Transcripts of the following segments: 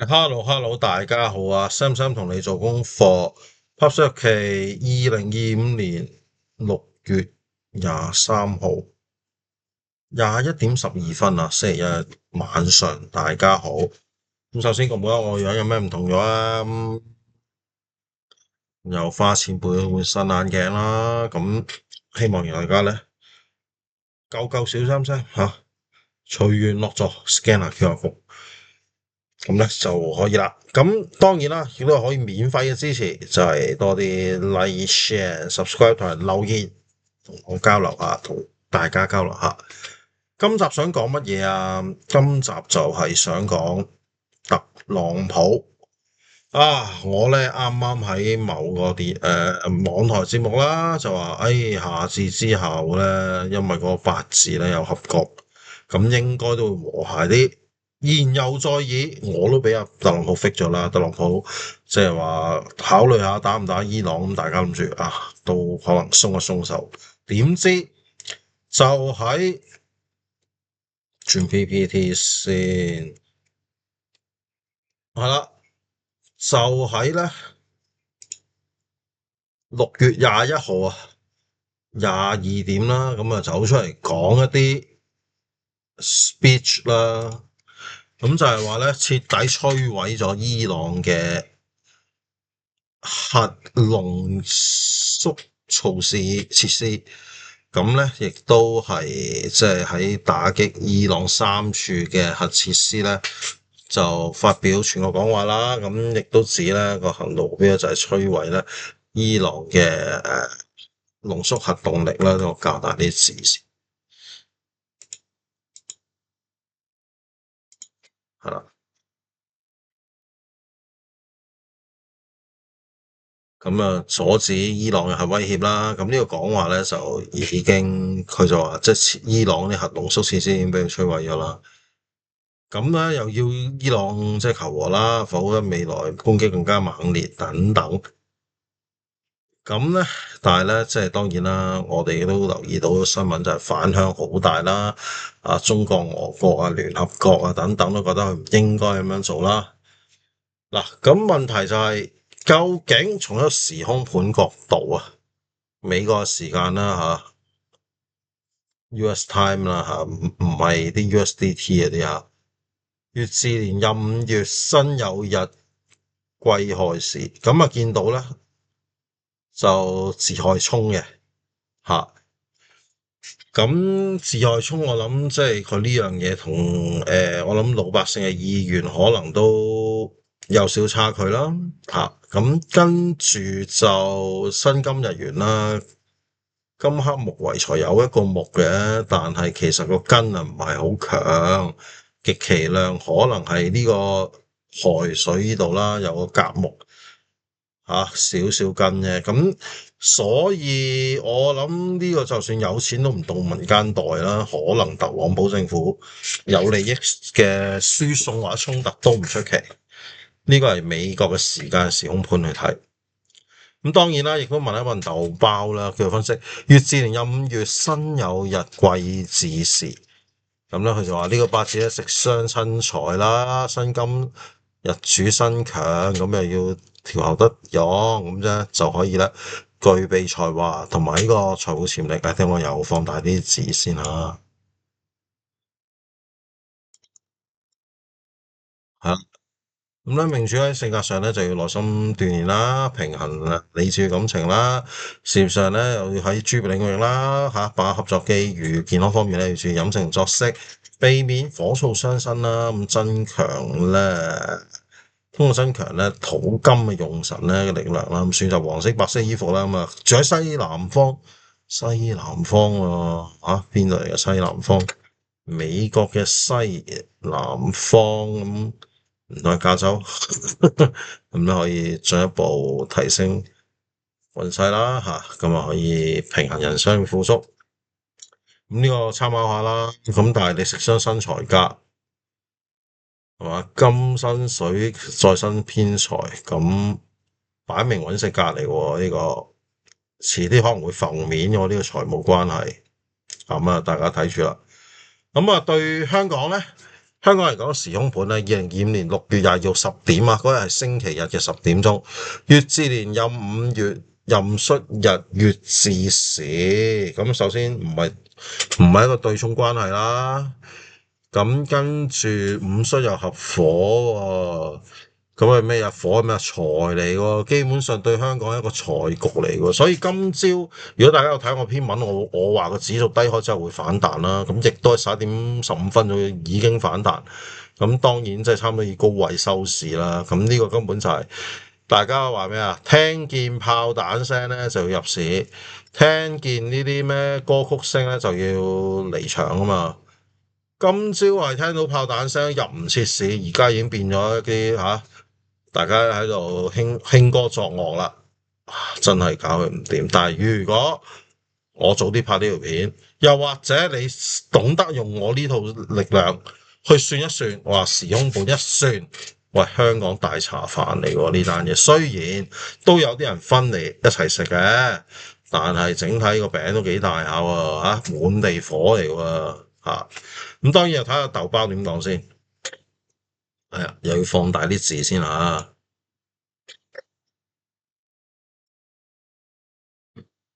Hello，大家好啊！Sam 同你做功課，Pop 期2025年6月23號21點12分啊，星期一晚上，大家好。咁首先覺唔覺得我樣有咩唔同咗啊？又花錢換新眼鏡啦，咁希望大家咧夠小心聲吓，隨緣落座 scan 下 QR code。咁咧就可以啦。咁當然啦，亦都可以免費嘅支持，就係多啲 like、share、subscribe 同埋留言，同我交流下，同大家交流下。今集想講乜嘢啊？今集就係想講特朗普啊！我咧啱啱喺某個網台節目啦，就話下次之後咧，因為個八字咧有合局，咁應該都會和諧啲。言猶在耳，我都俾阿特朗普 fit 咗啦。特朗普即係話考慮下打唔打伊朗，咁大家諗住都可能鬆一鬆手。點知就喺轉 PPT 先，係啦，就喺咧6月21號啊22點啦，咁啊走出嚟講一啲 speech 啦。咁就係話咧，徹底摧毀咗伊朗嘅核濃縮措施設施，咁咧亦都係即係喺打擊伊朗3處嘅核設施咧，就發表全國講話啦。咁亦都指咧個行動目標就係摧毀咧伊朗嘅濃縮核動力啦。我教大啲字先，係啦。咁啊，阻止伊朗嘅核威脅啦。咁呢個講話咧就已經佢就話，即係伊朗啲核濃縮設施已經俾佢摧毀咗啦。咁咧又要伊朗即係求和啦，否則未來攻擊更加猛烈等等。咁咧，但係咧即係當然啦，我哋都留意到新聞就係反響好大啦。中國、俄國啊、聯合國啊等等都覺得佢唔應該咁樣做啦。嗱，咁問題就係，究竟從一個時空盤角度啊，美國嘅時間啦US time 啦唔係啲 USDT 嗰啲乙巳年+5月辛酉日癸亥時，咁見到咧就自害沖嘅咁自害沖我諗即係佢呢樣嘢同我諗老百姓嘅意願可能都有少差距啦咁跟住就辛金日元啦，金克木為財有一個木嘅，但係其實個根唔係好強，極其量可能係呢個亥水呢度啦，有個甲木少少根嘅，咁所以我諗呢個就算有錢都唔動民間袋啦，可能特朗普政府有利益嘅輸送或者衝突都唔出奇，呢個係美國嘅時空盤去睇。咁當然啦，亦都問一問豆包啦，佢分析乙巳年+5月辛酉日癸巳時，咁咧佢就話呢個八字咧食傷親財啦，辛金日主身強，咁又要調候得用，咁啫就可以咧具備才華同埋呢個財富潛力。聽我又放大啲字先吓，咁咧命主喺性格上咧就要耐心鍛煉啦，平衡啦，理智感情啦。事業上咧又要喺專業領域啦，把握合作機遇。健康方面咧要注意飲食作息，避免火燥傷身啦。咁通過增強咧土金嘅用神咧嘅力量啦。咁選擇黃色、白色衣服啦。咁住喺西南方，邊度嚟嘅西南方？美國嘅西南方咁。唔係加州，咁咧可以進一步提升運勢啦咁可以平衡人生富足。咁呢個參考下啦。咁但係你食傷身財格係嘛？金生水再生偏財，咁擺明揾食隔嚟喎。呢個遲啲可能會浮面嘅呢個財務關係。咁大家睇住啦。咁對香港咧？香港嚟講時空盤咧，2025年6月22號10點啊，嗰日係星期日嘅10點鐘，乙巳年壬午月壬戌日月巳時。咁首先唔係一個對沖關係啦。咁跟住午戌又合火喎，咁係咩啊？火係咩啊？財嚟喎，基本上對香港係一個財局嚟喎。所以今朝如果大家有睇我篇文，我話個指數低開之後會反彈啦。咁亦都係11點15分咗已經反彈。咁當然即係差唔多以高位收市啦。咁呢個根本就係大家話咩啊？聽見炮彈聲咧就要入市，聽見呢啲咩歌曲聲咧就要離場啊嘛。今朝係聽到炮彈聲入唔切市，而家已經變咗一啲大家喺度興歌作樂啦，真係搞佢唔掂。但係如果我早啲拍呢條片，又或者你懂得用我呢套力量去算一算，我話時空盤一算，喂，香港大茶飯嚟喎呢單嘢。雖然都有啲人分嚟一齊食嘅，但係整體個餅都幾大下喎，滿地火嚟喎。咁當然又睇下豆包點講先。又要放大啲字先吓。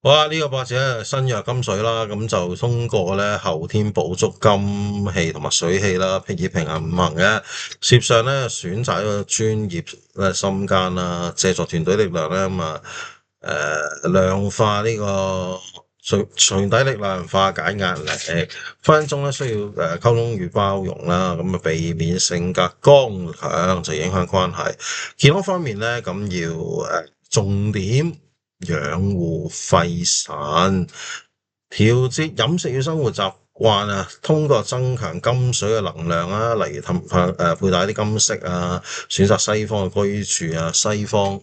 好啦，呢個八字咧身弱金水啦，咁就通過咧後天補足金氣同埋水氣啦，以平衡五行嘅。事業上咧選擇一個專業咧心間啦，借助團隊力量咧量化呢個隨底力量化解壓力。分中咧需要溝通與包容啦，咁避免性格剛強就影響關係。健康方面咧咁要重點養護肺腎，調節飲食與生活習慣啊，通過增強金水嘅能量啊，例如佩戴啲金飾啊，選擇西方嘅居住啊，西方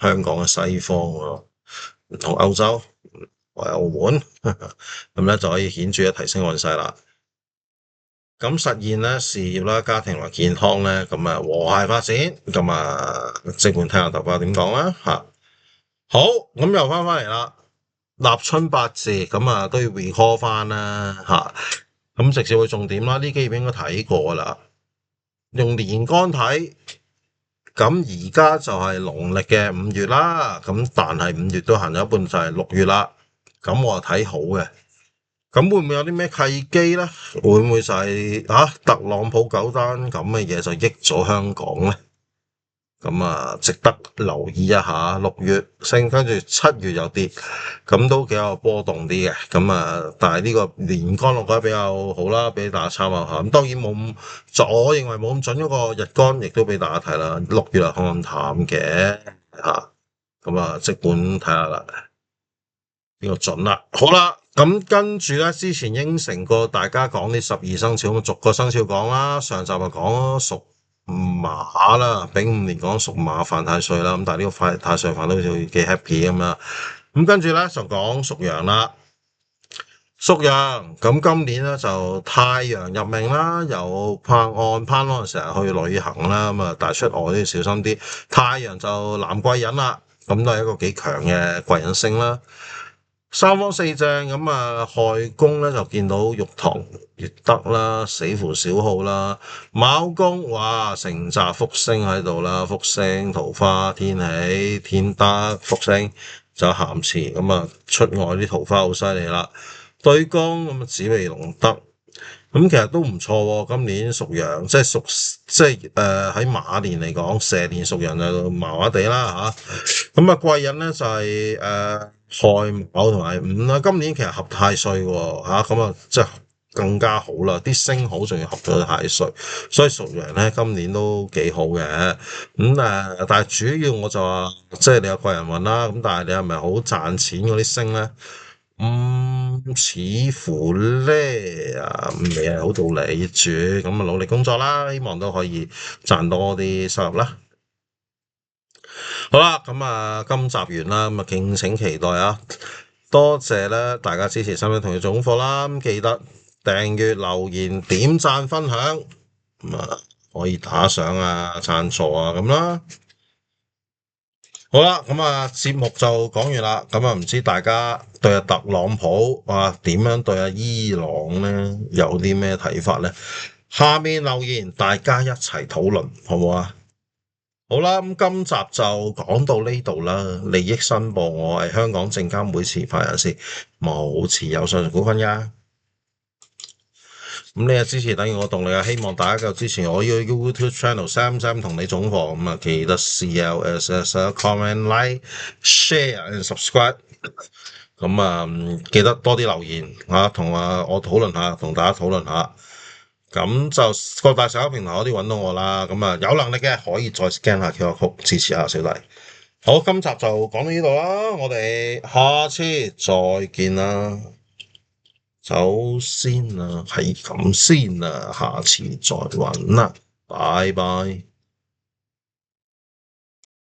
香港嘅西方喎，唔同歐洲或者澳門咁咧就可以顯著提升運勢啦。咁實現咧事業啦、家庭同健康咧，咁和諧發展。咁即管聽下豆包點講啦吓。好，咁又翻嚟啦，立春八字咁都要 recall 翻啦吓，咁直接會重點啦，呢幾頁應該睇過啦，用年干睇，咁而家就係農曆嘅5月啦，咁但係5月都行咗一半就係6月啦，咁我睇好嘅，咁會唔會有啲咩契機咧？會唔會就係特朗普9單咁嘅嘢就益咗香港咧？咁值得留意一下。6月升，跟住7月又跌，咁都幾有波動啲嘅。咁但係呢個年干落得比較好啦，俾大家參考下。咁當然冇咁，我認為冇咁準嗰個日干，亦都俾大家睇啦。6月係看淡嘅吓，咁即管睇下啦，呢個準啦。好啦，咁跟住咧，之前應承過大家講呢12生肖，咁逐個生肖講啦。上集就講屬馬啦，丙午年講屬馬犯太歲啦，咁但係呢個太歲犯都好似幾 happy 咁啦。咁跟住咧就講屬羊啦，屬羊咁今年咧就太陽入命啦，由攀安成日去旅行啦，但係出外都要小心啲。太陽就男貴人啦，咁都係一個幾強嘅貴人星啦。三方四正咁亥宮咧就見到玉堂月德啦，死符小耗啦。卯宮哇，成紮福星喺度啦，福星桃花天喜天德福星就咸池，咁出外啲桃花好犀利啦。對宮咁紫微龍德，咁其實都唔錯。今年屬羊即係喺馬年嚟講，蛇年屬羊就麻麻地啦吓。咁貴人咧就係亥卯同埋午啦。今年其實合太歲吓，咁即係更加好啦。啲星好仲要合咗太歲，所以屬羊咧今年都幾好嘅。但係主要我就話，即係你有貴人運啦。咁但係你係咪好賺錢嗰啲星咧？似乎咧未係好道理住，咁努力工作啦，希望都可以賺多啲收入啦。好啦，咁今集完啦，咁敬請期待啊！多謝咧大家支持新聞同佢做功課啦，咁記得訂閱、留言、點讚、分享，可以打賞贊助咁啦。好啦，節目就講完啦。唔知大家對特朗普點樣對伊朗咧有啲咩睇法咧？下面留言，大家一齊討論，好唔好啊？好啦，咁今集就講到呢度啦。利益申報，我係香港證監會持牌人士，冇持有上述股份噶。咁你嘅支持等於我動力啊！希望大家繼續支持我呢個 YouTube channel Sam Sam 同你總課咁啊，記得 CLS comment like share and subscribe。咁啊，記得多啲留言啊，同我討論下，同大家討論下。咁就各大社交平台可以揾到我啦。咁啊，有能力嘅可以再 scan 下 QR code 支持下小弟。好，今集就講到呢度啦，我哋下次再見啦。走先啦，係咁先啦，下次再揾啦，拜拜。